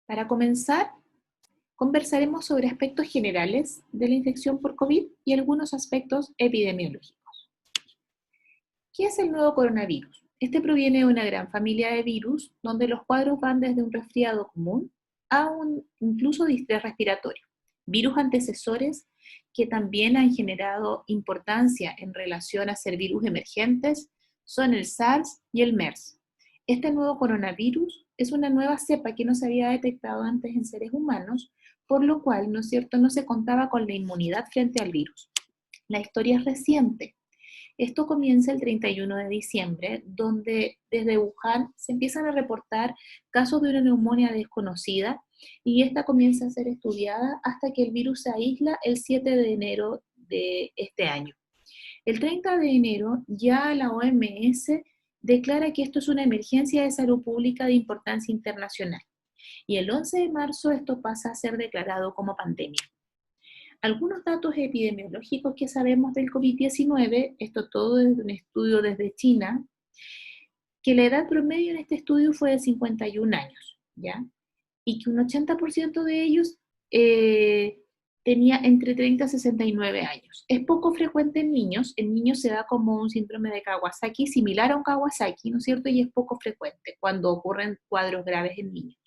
Para comenzar, conversaremos sobre aspectos generales de la infección por COVID y algunos aspectos epidemiológicos. ¿Qué es el nuevo coronavirus? Este proviene de una gran familia de virus donde los cuadros van desde un resfriado común a un incluso distrés respiratorio. Virus antecesores que también han generado importancia en relación a ser virus emergentes son el SARS y el MERS. Este nuevo coronavirus es una nueva cepa que no se había detectado antes en seres humanos, por lo cual, ¿no es cierto?, no se contaba con la inmunidad frente al virus. La historia es reciente. Esto comienza el 31 de diciembre, donde desde Wuhan se empiezan a reportar casos de una neumonía desconocida y esta comienza a ser estudiada hasta que el virus se aísla el 7 de enero de este año. El 30 de enero ya la OMS declara que esto es una emergencia de salud pública de importancia internacional y el 11 de marzo esto pasa a ser declarado como pandemia. Algunos datos epidemiológicos que sabemos del COVID-19, esto todo desde un estudio desde China, que la edad promedio en este estudio fue de 51 años, ¿ya? Y que un 80% de ellos tenía entre 30 y 69 años. Es poco frecuente en niños se da como un síndrome de Kawasaki, similar a un Kawasaki, ¿no es cierto? Y es poco frecuente cuando ocurren cuadros graves en niños.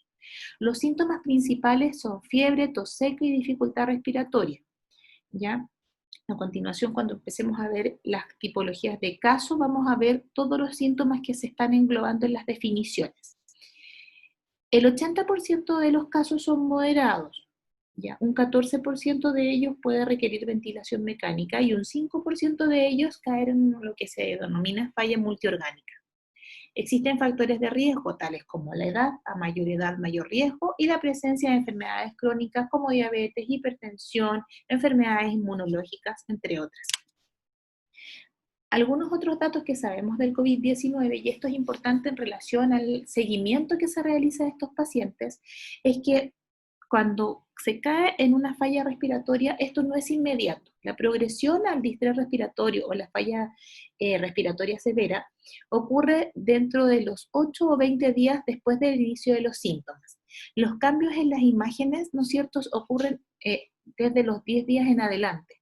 Los síntomas principales son fiebre, tos seca y dificultad respiratoria, ¿ya? A continuación, cuando empecemos a ver las tipologías de casos, vamos a ver todos los síntomas que se están englobando en las definiciones. El 80% de los casos son moderados, ¿ya? Un 14% de ellos puede requerir ventilación mecánica y un 5% de ellos caer en lo que se denomina falla multiorgánica. Existen factores de riesgo, tales como la edad, a mayor edad, mayor riesgo, y la presencia de enfermedades crónicas como diabetes, hipertensión, enfermedades inmunológicas, entre otras. Algunos otros datos que sabemos del COVID-19, y esto es importante en relación al seguimiento que se realiza de estos pacientes, es que cuando se cae en una falla respiratoria, esto no es inmediato. La progresión al distrés respiratorio o la falla respiratoria severa ocurre dentro de los 8 o 20 días después del inicio de los síntomas. Los cambios en las imágenes, ¿no es cierto?, ocurren desde los 10 días en adelante.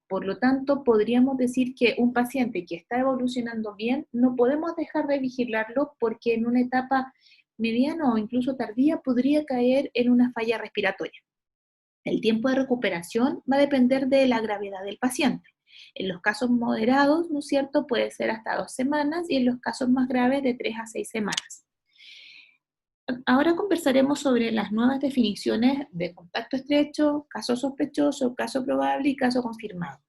Por lo tanto, podríamos decir que un paciente que está evolucionando bien, no podemos dejar de vigilarlo porque en una etapa mediana o incluso tardía podría caer en una falla respiratoria. El tiempo de recuperación va a depender de la gravedad del paciente. En los casos moderados, ¿no es cierto?, puede ser hasta 2 semanas y en los casos más graves de 3 a 6 semanas. Ahora conversaremos sobre las nuevas definiciones de contacto estrecho, caso sospechoso, caso probable y caso confirmado.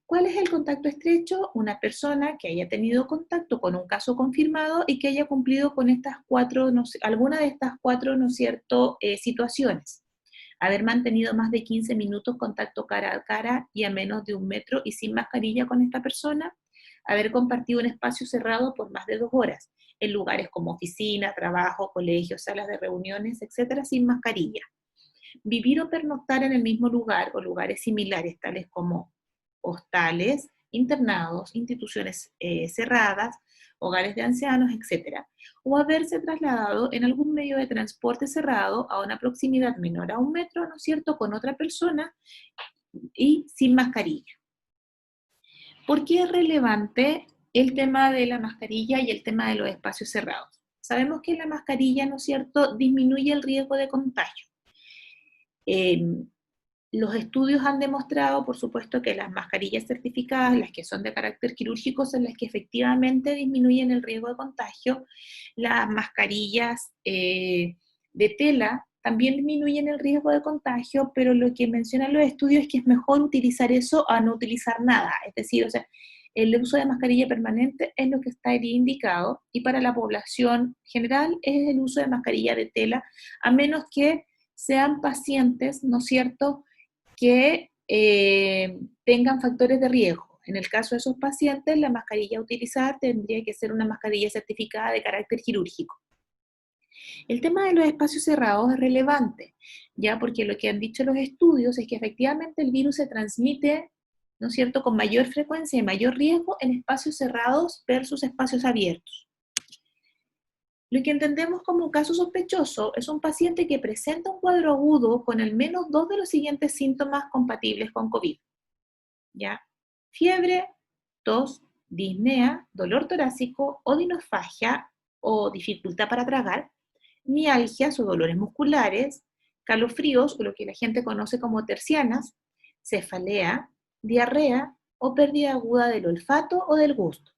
¿Cuál es el contacto estrecho? Una persona que haya tenido contacto con un caso confirmado y que haya cumplido con estas cuatro, alguna de estas cuatro, ¿no es cierto?, situaciones. Haber mantenido más de 15 minutos contacto cara a cara y a menos de 1 metro y sin mascarilla con esta persona. Haber compartido un espacio cerrado por más de 2 horas, en lugares como oficina, trabajo, colegios, salas de reuniones, etcétera, sin mascarilla. Vivir o pernoctar en el mismo lugar o lugares similares, tales como hostales, internados, instituciones cerradas, hogares de ancianos, etc. O haberse trasladado en algún medio de transporte cerrado a una proximidad menor a 1 metro, ¿no es cierto?, con otra persona y sin mascarilla. ¿Por qué es relevante el tema de la mascarilla y el tema de los espacios cerrados? Sabemos que la mascarilla, ¿no es cierto?, disminuye el riesgo de contagio. Los estudios han demostrado, por supuesto, que las mascarillas certificadas, las que son de carácter quirúrgico, son las que efectivamente disminuyen el riesgo de contagio. Las mascarillas de tela también disminuyen el riesgo de contagio, pero lo que mencionan los estudios es que es mejor utilizar eso a no utilizar nada. Es decir, o sea, el uso de mascarilla permanente es lo que está indicado, y para la población general es el uso de mascarilla de tela, a menos que sean pacientes, ¿no es cierto?, que tengan factores de riesgo. En el caso de esos pacientes, la mascarilla a utilizar tendría que ser una mascarilla certificada de carácter quirúrgico. El tema de los espacios cerrados es relevante, ya porque lo que han dicho los estudios es que efectivamente el virus se transmite, ¿no es cierto?, con mayor frecuencia y mayor riesgo en espacios cerrados versus espacios abiertos. Lo que entendemos como un caso sospechoso es un paciente que presenta un cuadro agudo con al menos 2 de los siguientes síntomas compatibles con COVID, ¿ya? Fiebre, tos, disnea, dolor torácico, odinofagia o dificultad para tragar, mialgias o dolores musculares, calofríos o lo que la gente conoce como tercianas, cefalea, diarrea o pérdida aguda del olfato o del gusto.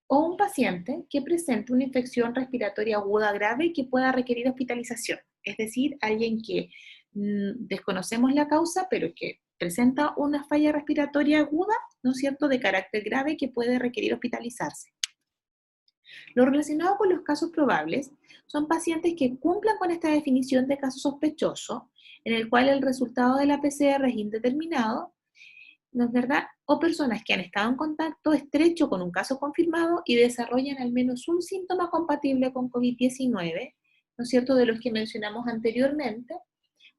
O un paciente que presente una infección respiratoria aguda grave que pueda requerir hospitalización, es decir, alguien que desconocemos la causa, pero que presenta una falla respiratoria aguda, ¿no es cierto?, de carácter grave que puede requerir hospitalizarse. Lo relacionado con los casos probables son pacientes que cumplan con esta definición de caso sospechoso, en el cual el resultado de la PCR es indeterminado, ¿no es verdad? O personas que han estado en contacto estrecho con un caso confirmado y desarrollan al menos un síntoma compatible con COVID-19, ¿no es cierto?, de los que mencionamos anteriormente,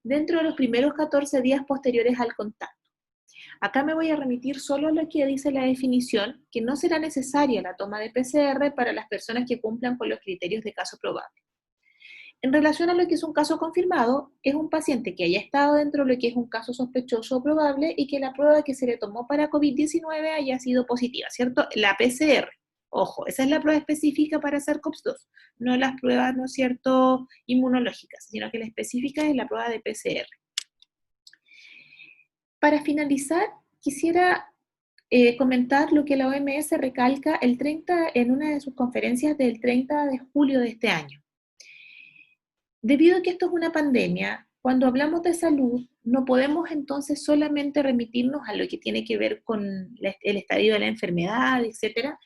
dentro de los primeros 14 días posteriores al contacto. Acá me voy a remitir solo a lo que dice la definición, que no será necesaria la toma de PCR para las personas que cumplan con los criterios de caso probable. En relación a lo que es un caso confirmado, es un paciente que haya estado dentro de lo que es un caso sospechoso o probable y que la prueba que se le tomó para COVID-19 haya sido positiva, ¿cierto? La PCR. Ojo, esa es la prueba específica para SARS-CoV-2, no las pruebas, ¿no es cierto?, inmunológicas, sino que la específica es la prueba de PCR. Para finalizar, quisiera comentar lo que la OMS recalca en una de sus conferencias del 30 de julio de este año. Debido a que esto es una pandemia, cuando hablamos de salud, no podemos entonces solamente remitirnos a lo que tiene que ver con el estadio de la enfermedad, etcétera,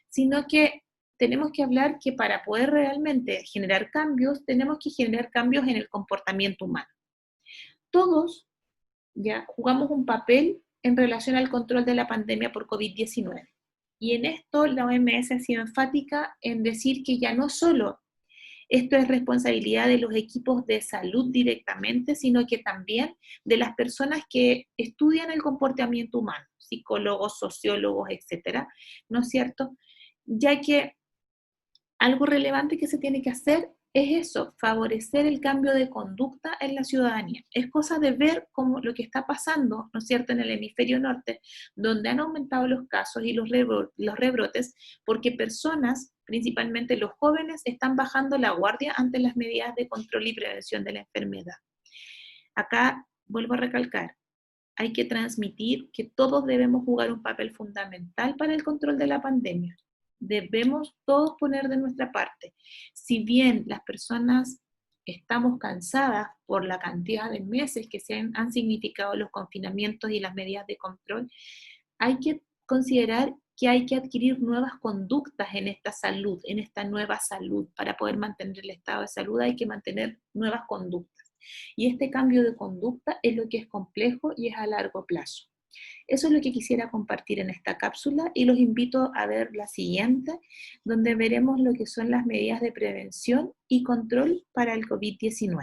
sino que tenemos que hablar que para poder realmente generar cambios, tenemos que generar cambios en el comportamiento humano. Todos ya jugamos un papel en relación al control de la pandemia por COVID-19. Y en esto la OMS ha sido enfática en decir que ya no solo esto es responsabilidad de los equipos de salud directamente, sino que también de las personas que estudian el comportamiento humano, psicólogos, sociólogos, etcétera, ¿no es cierto? Ya que algo relevante que se tiene que hacer es eso, favorecer el cambio de conducta en la ciudadanía. Es cosa de ver cómo lo que está pasando, ¿no es cierto?, en el hemisferio norte, donde han aumentado los casos y los rebrotes, porque personas, principalmente los jóvenes, están bajando la guardia ante las medidas de control y prevención de la enfermedad. Acá vuelvo a recalcar, hay que transmitir que todos debemos jugar un papel fundamental para el control de la pandemia. Debemos todos poner de nuestra parte. Si bien las personas estamos cansadas por la cantidad de meses que han significado los confinamientos y las medidas de control, hay que considerar que hay que adquirir nuevas conductas en esta salud, en esta nueva salud. Para poder mantener el estado de salud hay que mantener nuevas conductas. Y este cambio de conducta es lo que es complejo y es a largo plazo. Eso es lo que quisiera compartir en esta cápsula y los invito a ver la siguiente, donde veremos lo que son las medidas de prevención y control para el COVID-19.